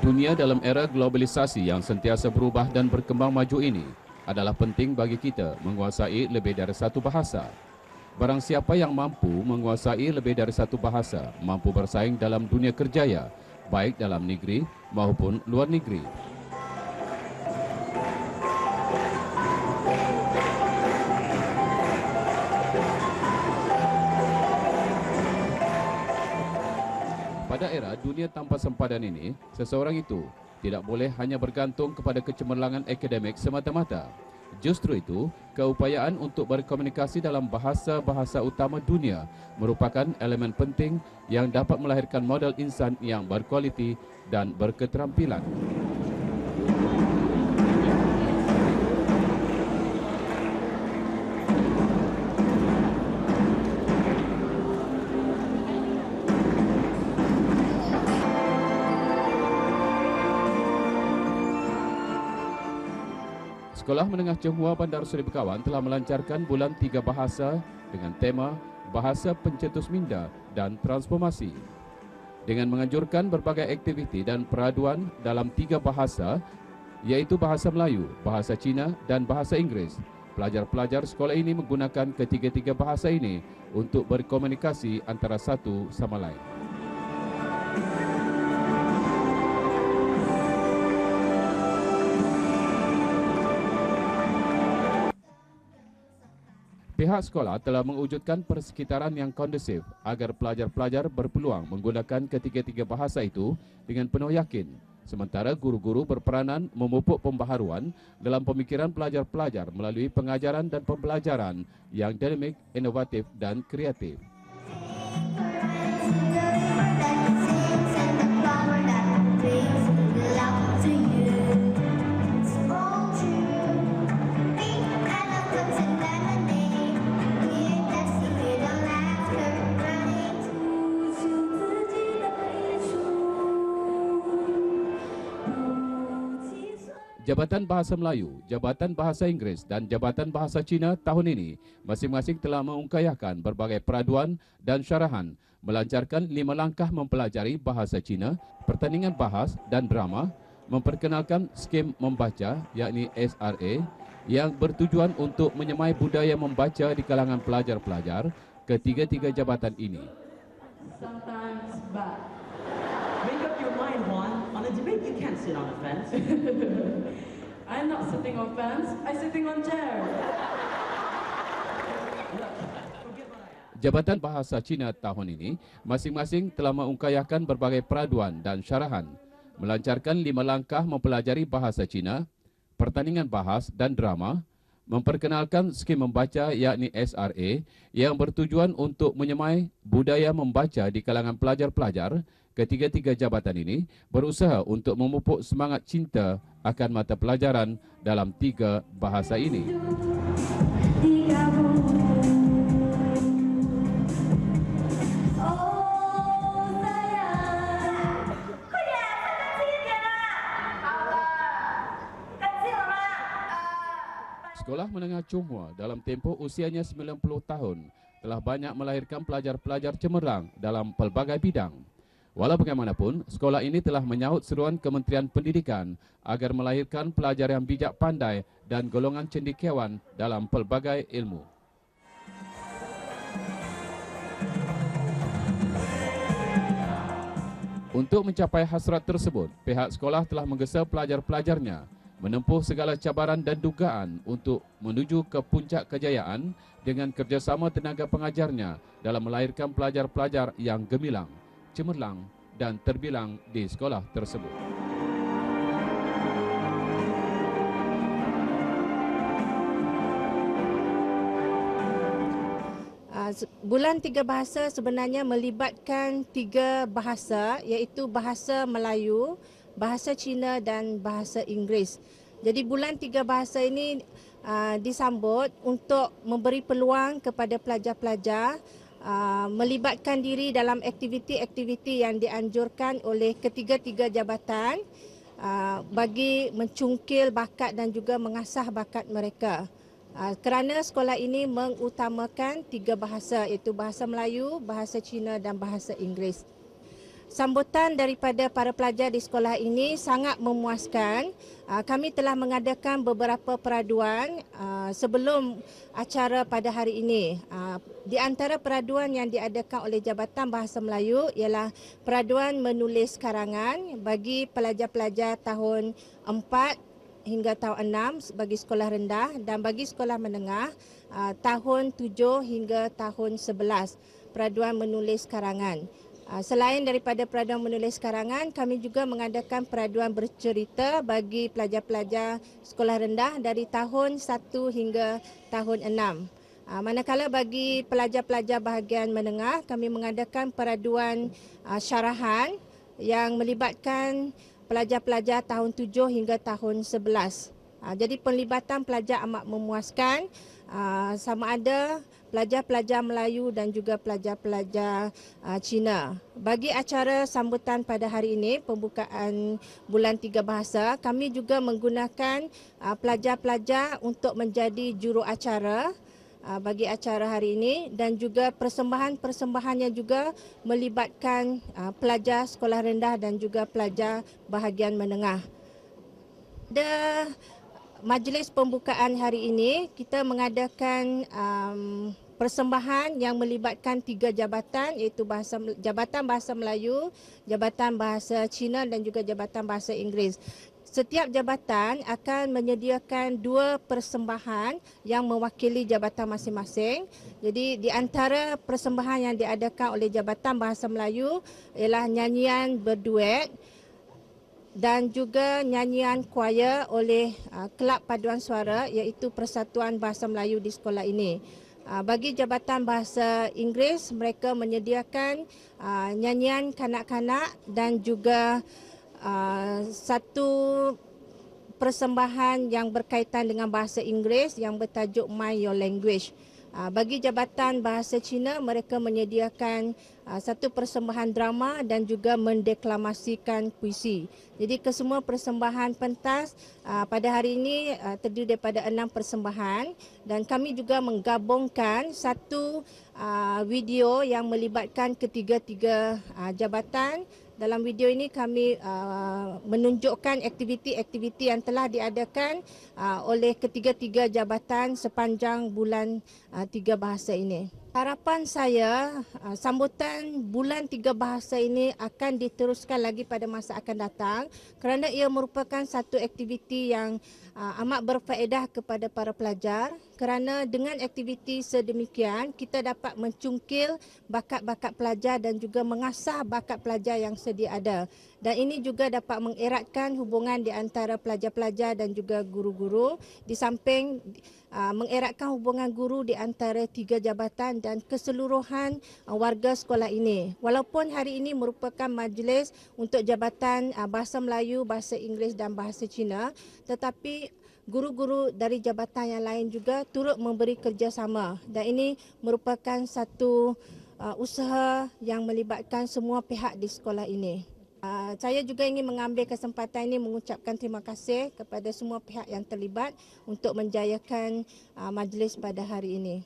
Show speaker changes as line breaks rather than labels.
Dunia dalam era globalisasi yang sentiasa berubah dan berkembang maju ini adalah penting bagi kita menguasai lebih dari satu bahasa. Barang siapa yang mampu menguasai lebih dari satu bahasa, mampu bersaing dalam dunia kerjaya, baik dalam negeri maupun luar negeri. Pada era dunia tanpa sempadan ini, seseorang itu tidak boleh hanya bergantung kepada kecemerlangan akademik semata-mata. Justru itu, keupayaan untuk berkomunikasi dalam bahasa-bahasa utama dunia merupakan elemen penting yang dapat melahirkan model insan yang berkualiti dan berketerampilan. Sekolah Menengah Chenghua Bandar Seri Begawan telah melancarkan Bulan 3 Bahasa dengan tema Bahasa Pencetus Minda dan Transformasi. Dengan menganjurkan berbagai aktiviti dan peraduan dalam 3 bahasa, iaitu Bahasa Melayu, Bahasa Cina dan Bahasa Inggeris, pelajar-pelajar sekolah ini menggunakan ketiga-tiga bahasa ini untuk berkomunikasi antara satu sama lain. Pihak sekolah telah mewujudkan persekitaran yang kondusif agar pelajar-pelajar berpeluang menggunakan ketiga-tiga bahasa itu dengan penuh yakin. Sementara guru-guru berperanan memupuk pembaharuan dalam pemikiran pelajar-pelajar melalui pengajaran dan pembelajaran yang dinamik, inovatif dan kreatif. Jabatan Bahasa Melayu, Jabatan Bahasa Inggeris dan Jabatan Bahasa Cina tahun ini masing-masing telah mengungkayahkan berbagai peraduan dan syarahan, melancarkan 5 langkah mempelajari bahasa Cina, pertandingan bahas dan drama, memperkenalkan skim membaca yakni SRA yang bertujuan untuk menyemai budaya membaca di kalangan pelajar-pelajar ketiga-tiga jabatan ini.
Sometimes bad. Make up your mind, Juan. On a debate, you can't sit on a fence. I'm not sitting on fence. I'm sitting on chair.
Jabatan Bahasa Cina tahun ini masing-masing telah mengungkayahkan berbagai peraduan dan syarahan, melancarkan 5 langkah mempelajari bahasa Cina, pertandingan bahas dan drama, memperkenalkan skim membaca yakni SRA yang bertujuan untuk menyemai budaya membaca di kalangan pelajar-pelajar. Ketiga-tiga jabatan ini berusaha untuk memupuk semangat cinta akan mata pelajaran dalam 3 bahasa ini. Sekolah Menengah Chenghua dalam tempoh usianya 90 tahun telah banyak melahirkan pelajar-pelajar cemerlang dalam pelbagai bidang. Walau bagaimanapun, sekolah ini telah menyahut seruan Kementerian Pendidikan agar melahirkan pelajar yang bijak pandai dan golongan cendekiawan dalam pelbagai ilmu. Untuk mencapai hasrat tersebut, pihak sekolah telah menggesa pelajar-pelajarnya menempuh segala cabaran dan dugaan untuk menuju ke puncak kejayaan dengan kerjasama tenaga pengajarnya dalam melahirkan pelajar-pelajar yang gemilang, cemerlang dan terbilang di sekolah tersebut.
Bulan 3 Bahasa sebenarnya melibatkan 3 bahasa, iaitu Bahasa Melayu, Bahasa Cina dan Bahasa Inggeris. Jadi Bulan 3 Bahasa ini disambut untuk memberi peluang kepada pelajar-pelajar melibatkan diri dalam aktiviti-aktiviti yang dianjurkan oleh ketiga-tiga jabatan bagi mencungkil bakat dan juga mengasah bakat mereka. Kerana sekolah ini mengutamakan 3 bahasa, iaitu Bahasa Melayu, Bahasa Cina dan Bahasa Inggeris. Sambutan daripada para pelajar di sekolah ini sangat memuaskan. Kami telah mengadakan beberapa peraduan sebelum acara pada hari ini. Di antara peraduan yang diadakan oleh Jabatan Bahasa Melayu ialah peraduan menulis karangan bagi pelajar-pelajar tahun 4 hingga tahun 6 bagi sekolah rendah dan bagi sekolah menengah tahun 7 hingga tahun 11. Peraduan menulis karangan. Selain daripada peraduan menulis karangan, kami juga mengadakan peraduan bercerita bagi pelajar-pelajar sekolah rendah dari tahun 1 hingga tahun 6. Manakala bagi pelajar-pelajar bahagian menengah, kami mengadakan peraduan syarahan yang melibatkan pelajar-pelajar tahun 7 hingga tahun 11. Jadi penlibatan pelajar amat memuaskan, sama ada pelajar-pelajar Melayu dan juga pelajar-pelajar Cina. Bagi acara sambutan pada hari ini, pembukaan Bulan 3 Bahasa, kami juga menggunakan pelajar-pelajar untuk menjadi juru acara bagi acara hari ini dan juga persembahan-persembahannya juga melibatkan pelajar sekolah rendah dan juga pelajar bahagian menengah. Pada majlis pembukaan hari ini, kita mengadakan persembahan yang melibatkan 3 jabatan iaitu Jabatan Bahasa Melayu, Jabatan Bahasa Cina dan juga Jabatan Bahasa Inggeris. Setiap jabatan akan menyediakan 2 persembahan yang mewakili jabatan masing-masing. Jadi di antara persembahan yang diadakan oleh Jabatan Bahasa Melayu ialah nyanyian berduet dan juga nyanyian choir oleh Kelab Paduan Suara iaitu Persatuan Bahasa Melayu di sekolah ini. Bagi Jabatan Bahasa Inggeris, mereka menyediakan nyanyian kanak-kanak dan juga satu persembahan yang berkaitan dengan bahasa Inggeris yang bertajuk My Your Language. Bagi Jabatan Bahasa Cina, mereka menyediakan satu persembahan drama dan juga mendeklamasikan puisi. Jadi kesemua persembahan pentas pada hari ini terdiri daripada 6 persembahan dan kami juga menggabungkan satu video yang melibatkan ketiga-tiga jabatan. Dalam video ini kami menunjukkan aktiviti-aktiviti yang telah diadakan oleh ketiga-tiga jabatan sepanjang Bulan 3 Bahasa ini. Harapan saya sambutan Bulan 3 Bahasa ini akan diteruskan lagi pada masa akan datang kerana ia merupakan satu aktiviti yang amat berfaedah kepada para pelajar kerana dengan aktiviti sedemikian kita dapat mencungkil bakat-bakat pelajar dan juga mengasah bakat pelajar yang sedia ada. Dan ini juga dapat mengeratkan hubungan di antara pelajar-pelajar dan juga guru-guru di samping mengeratkan hubungan guru di antara 3 jabatan dan keseluruhan warga sekolah ini. Walaupun hari ini merupakan majlis untuk Jabatan Bahasa Melayu, Bahasa Inggeris dan Bahasa Cina, tetapi guru-guru dari jabatan yang lain juga turut memberi kerjasama dan ini merupakan satu usaha yang melibatkan semua pihak di sekolah ini. Saya juga ingin mengambil kesempatan ini mengucapkan terima kasih kepada semua pihak yang terlibat untuk menjayakan majlis pada hari ini.